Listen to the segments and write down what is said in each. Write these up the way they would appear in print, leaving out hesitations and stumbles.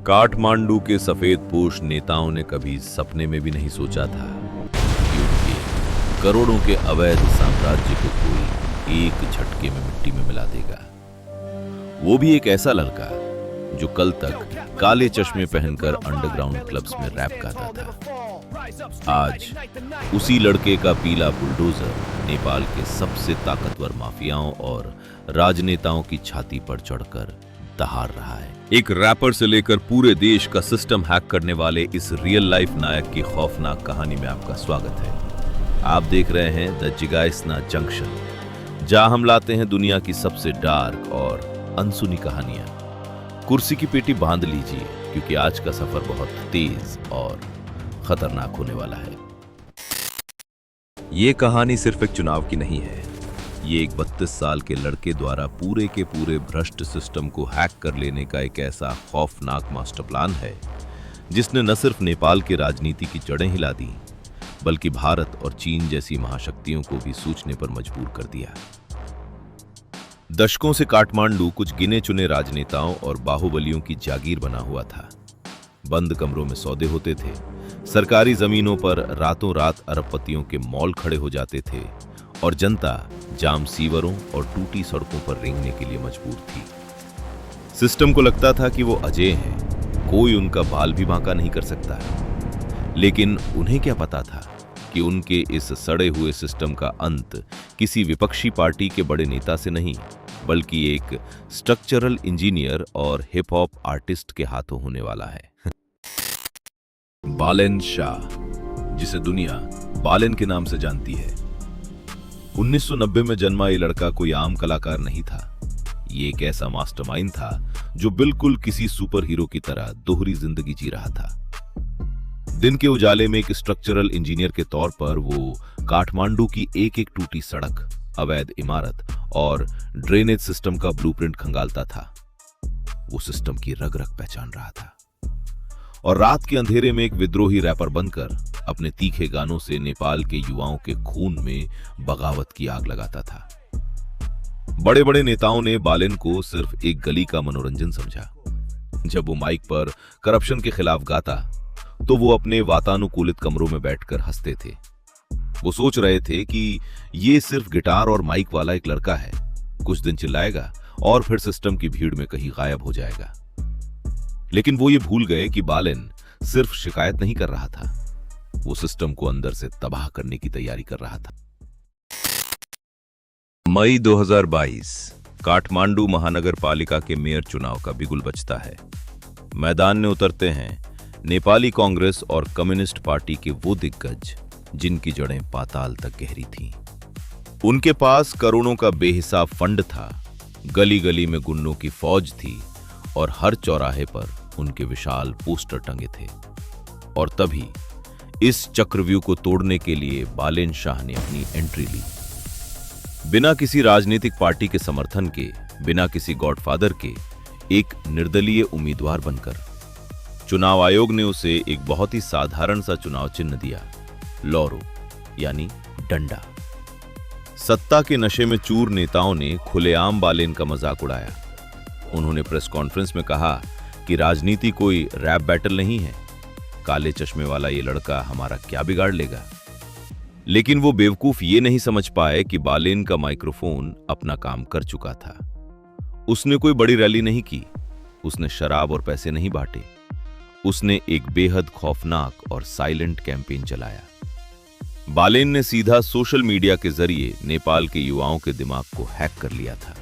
काठमांडू के सफेदपोश नेताओं ने कभी सपने में भी नहीं सोचा था कि उनके करोड़ों के अवैध साम्राज्य को कोई एक झटके में मिट्टी में मिला देगा। वो भी एक ऐसा लड़का जो कल तक काले चश्मे पहनकर अंडरग्राउंड क्लब्स में रैप गाता था। आज उसी लड़के का पीला बुलडोजर नेपाल के सबसे ताकतवर माफियाओं और राजनेताओं की छाती पर चढ़कर दहाड़ रहा है। एक रैपर से लेकर पूरे देश का सिस्टम हैक करने वाले इस रियल लाइफ नायक की खौफनाक कहानी में आपका स्वागत है। आप देख रहे हैं द जिगाइसना जंक्शन, जहां हम लाते हैं दुनिया की सबसे डार्क और अनसुनी कहानियां। कुर्सी की पेटी बांध लीजिए, क्योंकि आज का सफर बहुत तेज और खतरनाक होने वाला है। ये कहानी सिर्फ एक चुनाव की नहीं है। ये एक 32 साल के लड़के द्वारा पूरे के पूरे भ्रष्ट सिस्टम को हैक कर लेने का एक ऐसा खौफनाक मास्टर प्लान है, जिसने न सिर्फ नेपाल की राजनीति की जड़ें हिला दी, बल्कि भारत और चीन जैसी महाशक्तियों को भी सोचने पर मजबूर कर दिया। दशकों से काठमांडू कुछ गिने चुने राजनेताओं और बाहुबलियों की जागीर बना हुआ था। बंद कमरों में सौदे होते थे, सरकारी जमीनों पर रातों रात अरबपतियों के मॉल खड़े हो जाते थे और जनता जाम सीवरों और टूटी सड़कों पर रेंगने के लिए मजबूर थी। सिस्टम को लगता था कि वो अजेय हैं, कोई उनका बाल भी बांका नहीं कर सकता। लेकिन उन्हें क्या पता था कि उनके इस सड़े हुए सिस्टम का अंत किसी विपक्षी पार्टी के बड़े नेता से नहीं, बल्कि एक स्ट्रक्चरल इंजीनियर और हिप हॉप आर्टिस्ट के हाथों होने वाला है। बालेन शाह, जिसे दुनिया बालेन के नाम से जानती है। 1990 में जन्मा ये लड़का कोई आम कलाकार नहीं था। ये एक ऐसा मास्टरमाइंड था जो बिल्कुल किसी सुपर हीरो की तरह दोहरी जिंदगी जी रहा था। दिन के उजाले में एक स्ट्रक्चरल इंजीनियर के तौर पर वो काठमांडू की एक एक टूटी सड़क, अवैध इमारत और ड्रेनेज सिस्टम का ब्लूप्रिंट खंगालता था। वो सिस्टम की रग रग पहचान रहा था और रात के अंधेरे में एक विद्रोही रैपर बनकर अपने तीखे गानों से नेपाल के युवाओं के खून में बगावत की आग लगाता था। बड़े बड़े नेताओं ने बालेन को सिर्फ एक गली का मनोरंजन समझा। जब वो माइक पर करप्शन के खिलाफ गाता, तो वो अपने वातानुकूलित कमरों में बैठकर हंसते थे। वो सोच रहे थे कि ये सिर्फ गिटार और माइक वाला एक लड़का है, कुछ दिन चिल्लाएगा और फिर सिस्टम की भीड़ में कहीं गायब हो जाएगा। लेकिन वो ये भूल गए कि बालेन सिर्फ शिकायत नहीं कर रहा था, वो सिस्टम को अंदर से तबाह करने की तैयारी कर रहा था। मई 2022, काठमांडू महानगर पालिका के मेयर चुनाव का बिगुल बजता है। मैदान में उतरते हैं नेपाली कांग्रेस और कम्युनिस्ट पार्टी के वो दिग्गज जिनकी जड़ें पाताल तक गहरी थीं। उनके पास करोड़ों का बेहिसाब फंड था, गली गली में गुंडों की फौज थी और हर चौराहे पर उनके विशाल पोस्टर टंगे थे। और तभी इस चक्रव्यूह को तोड़ने के लिए बालेन शाह ने अपनी एंट्री ली। बिना किसी राजनीतिक पार्टी के समर्थन के, बिना किसी गॉडफादर के, एक निर्दलीय उम्मीदवार बनकर चुनाव आयोग ने उसे एक बहुत ही साधारण सा चुनाव चिन्ह दिया, लॉरो यानी डंडा। सत्ता के नशे में चूर नेताओं ने खुलेआम बालेन का मजाक उड़ाया। उन्होंने प्रेस कॉन्फ्रेंस में कहा कि राजनीति कोई रैप बैटल नहीं है, काले चश्मे वाला ये लड़का हमारा क्या बिगाड़ लेगा। लेकिन वो बेवकूफ ये नहीं समझ पाए कि बालेन का माइक्रोफोन अपना काम कर चुका था। उसने कोई बड़ी रैली नहीं की, उसने शराब और पैसे नहीं बांटे, उसने एक बेहद खौफनाक और साइलेंट कैंपेन चलाया। बालेन ने सीधा सोशल मीडिया के जरिए नेपाल के युवाओं के दिमाग को हैक कर लिया था।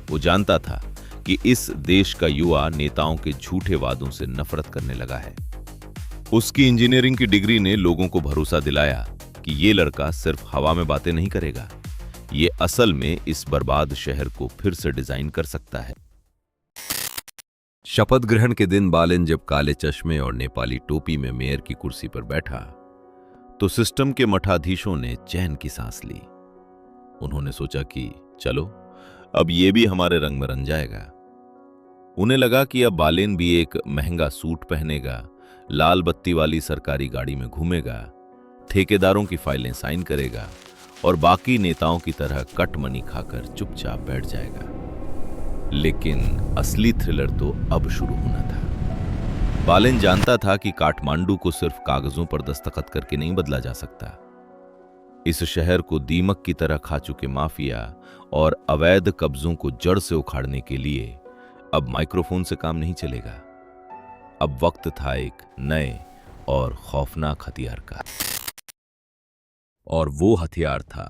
वो जानता था कि इस देश का युवा नेताओं के झूठे वादों से नफरत करने लगा है। उसकी इंजीनियरिंग की डिग्री ने लोगों को भरोसा दिलाया कि ये लड़का सिर्फ हवा में बातें नहीं करेगा, ये असल में इस बर्बाद शहर को फिर से डिजाइन कर सकता है। शपथ ग्रहण के दिन बालेन जब काले चश्मे और नेपाली टोपी में मेयर की कुर्सी पर बैठा, तो सिस्टम के मठाधीशों ने चैन की सांस ली। उन्होंने सोचा कि चलो, अब ये भी हमारे रंग में रंग जाएगा। उन्हें लगा कि अब बालेन भी एक महंगा सूट पहनेगा, लाल बत्ती वाली सरकारी गाड़ी में घूमेगा, ठेकेदारों की फाइलें साइन करेगा और बाकी नेताओं की तरह कट मनी खाकर चुपचाप बैठ जाएगा। लेकिन असली थ्रिलर तो अब शुरू होना था। बालेन जानता था कि काठमांडू को सिर्फ कागजों पर दस्तखत करके नहीं बदला जा सकता। इस शहर को दीमक की तरह खा चुके माफिया और अवैध कब्जों को जड़ से उखाड़ने के लिए अब माइक्रोफोन से काम नहीं चलेगा। अब वक्त था एक नए और खौफनाक हथियार का, और वो हथियार था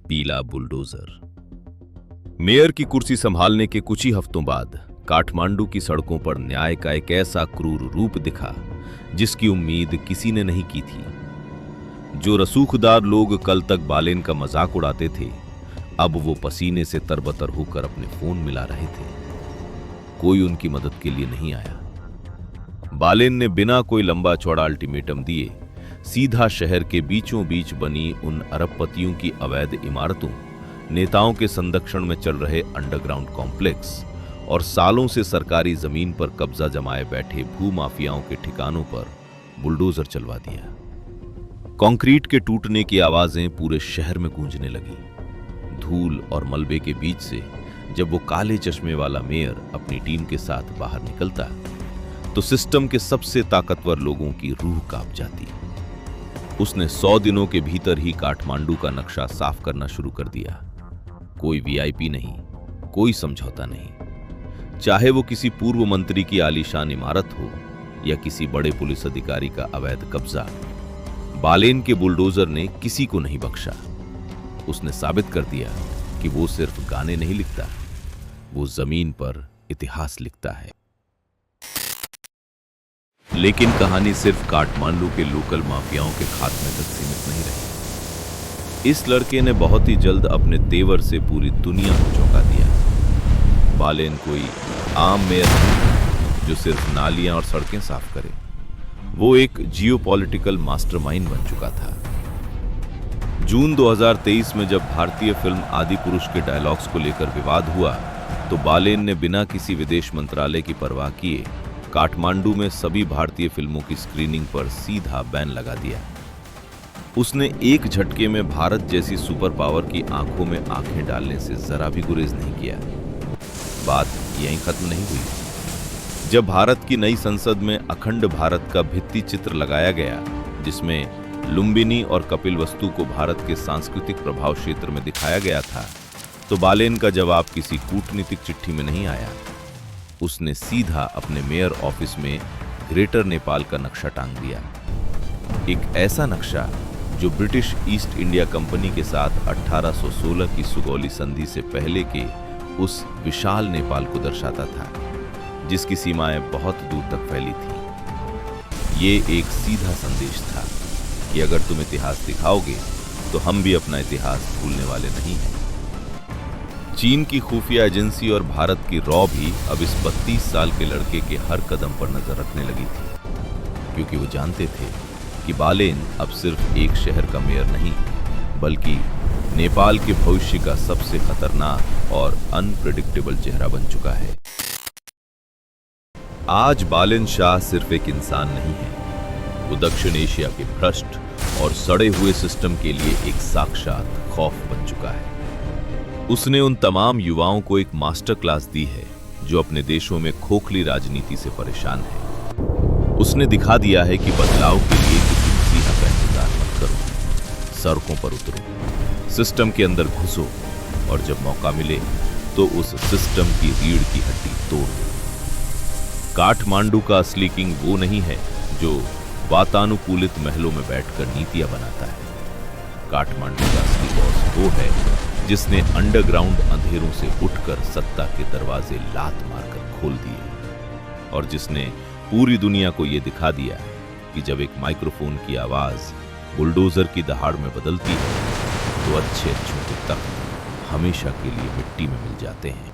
पीला बुलडोजर। मेयर की कुर्सी संभालने के कुछ ही हफ्तों बाद काठमांडू की सड़कों पर न्याय का एक ऐसा क्रूर रूप दिखा जिसकी उम्मीद किसी ने नहीं की थी। जो रसूखदार लोग कल तक बालेन का मजाक उड़ाते थे, अब वो पसीने से तरबतर होकर अपने फोन मिला रहे थे। कोई उनकी मदद के लिए नहीं आया। बालेन ने बिना कोई लंबा चौड़ा अल्टीमेटम दिए सीधा शहर के बीचों बीच बनी उन अरबपतियों की अवैध इमारतों, नेताओं के संरक्षण में चल रहे अंडरग्राउंड कॉम्प्लेक्स और सालों से सरकारी जमीन पर कब्जा जमाए बैठे भूमाफियाओं के ठिकानों पर बुलडोजर चलवा दिया। कंक्रीट के टूटने की आवाजें पूरे शहर में गूंजने लगी। धूल और मलबे के बीच से जब वो काले चश्मे वाला मेयर अपनी टीम के साथ बाहर निकलता तो सिस्टम के सबसे ताकतवर लोगों की रूह कांप जाती। उसने 100 दिनों के भीतर ही काठमांडू का नक्शा साफ करना शुरू कर दिया। कोई वीआईपी नहीं, कोई समझौता नहीं। चाहे वो किसी पूर्व मंत्री की आलीशान इमारत हो या किसी बड़े पुलिस अधिकारी का अवैध कब्जा, बालेन के बुलडोजर ने किसी को नहीं बख्शा। उसने साबित कर दिया कि वो सिर्फ गाने नहीं लिखता, वो जमीन पर इतिहास लिखता है। लेकिन कहानी सिर्फ काठमांडू के लोकल माफियाओं के खात्मे तक सीमित नहीं रही। इस लड़के ने बहुत ही जल्द अपने तेवर से पूरी दुनिया को चौंका दिया। बालेन कोई आम मेयर नहीं जो सिर्फ नालियां और सड़कें साफ करे। वो एक जियोपॉलिटिकल मास्टरमाइंड बन चुका था। जून 2023 में जब भारतीय फिल्म आदि पुरुष के डायलॉग्स को लेकर विवाद हुआ तो बालेन ने बिना किसी विदेश मंत्रालय की परवाह किए काठमांडू में सभी भारतीय फिल्मों की स्क्रीनिंग पर सीधा बैन लगा दिया। उसने एक झटके में भारत जैसी सुपर पावर की आंखों में आंखें डालने से जरा भी गुरेज नहीं किया। बात यहीं खत्म नहीं हुई। जब भारत की नई संसद में अखंड भारत का भित्ति चित्र लगाया गया जिसमें लुम्बिनी और कपिल वस्तु को भारत के सांस्कृतिक प्रभाव क्षेत्र में दिखाया गया था, तो बालेन का जवाब किसी कूटनीतिक चिट्ठी में नहीं आया। उसने सीधा अपने मेयर ऑफिस में ग्रेटर नेपाल का नक्शा टांग दिया। एक ऐसा नक्शा जो ब्रिटिश ईस्ट इंडिया कंपनी के साथ 1816 की सुगौली संधि से पहले के उस विशाल नेपाल को दर्शाता था जिसकी सीमाएं बहुत दूर तक फैली थी। ये एक सीधा संदेश था कि अगर तुम इतिहास दिखाओगे तो हम भी अपना इतिहास भूलने वाले नहीं हैं। चीन की खुफिया एजेंसी और भारत की रॉ भी अब इस 32 साल के लड़के के हर कदम पर नजर रखने लगी थी, क्योंकि वो जानते थे कि बालेन अब सिर्फ एक शहर का मेयर नहीं बल्कि नेपाल के भविष्य का सबसे खतरनाक और अनप्रेडिक्टेबल चेहरा बन चुका है। आज बालेन शाह सिर्फ एक इंसान नहीं है, वो दक्षिण एशिया के भ्रष्ट और सड़े हुए सिस्टम के लिए एक साक्षात खौफ बन चुका है। उसने उन तमाम युवाओं को एक मास्टर क्लास दी है जो अपने देशों में खोखली राजनीति से परेशान है। उसने दिखा दिया है कि बदलाव के लिए किसी मसीहा का इंतजार मत करो, सड़कों पर उतरो, सिस्टम के अंदर घुसो और जब मौका मिले तो उस सिस्टम की रीढ़ की हड्डी तोड़ दो। काठमांडू का असली किंग वो नहीं है जो वातानुकूलित महलों में बैठकर नीतियां बनाता है। काठमांडू का असली बॉस वो है जिसने अंडरग्राउंड अंधेरों से उठकर सत्ता के दरवाजे लात मारकर खोल दिए और जिसने पूरी दुनिया को यह दिखा दिया कि जब एक माइक्रोफोन की आवाज बुलडोजर की दहाड़ में बदलती है तो अच्छे अच्छों के तख्त हमेशा के लिए मिट्टी में मिल जाते हैं।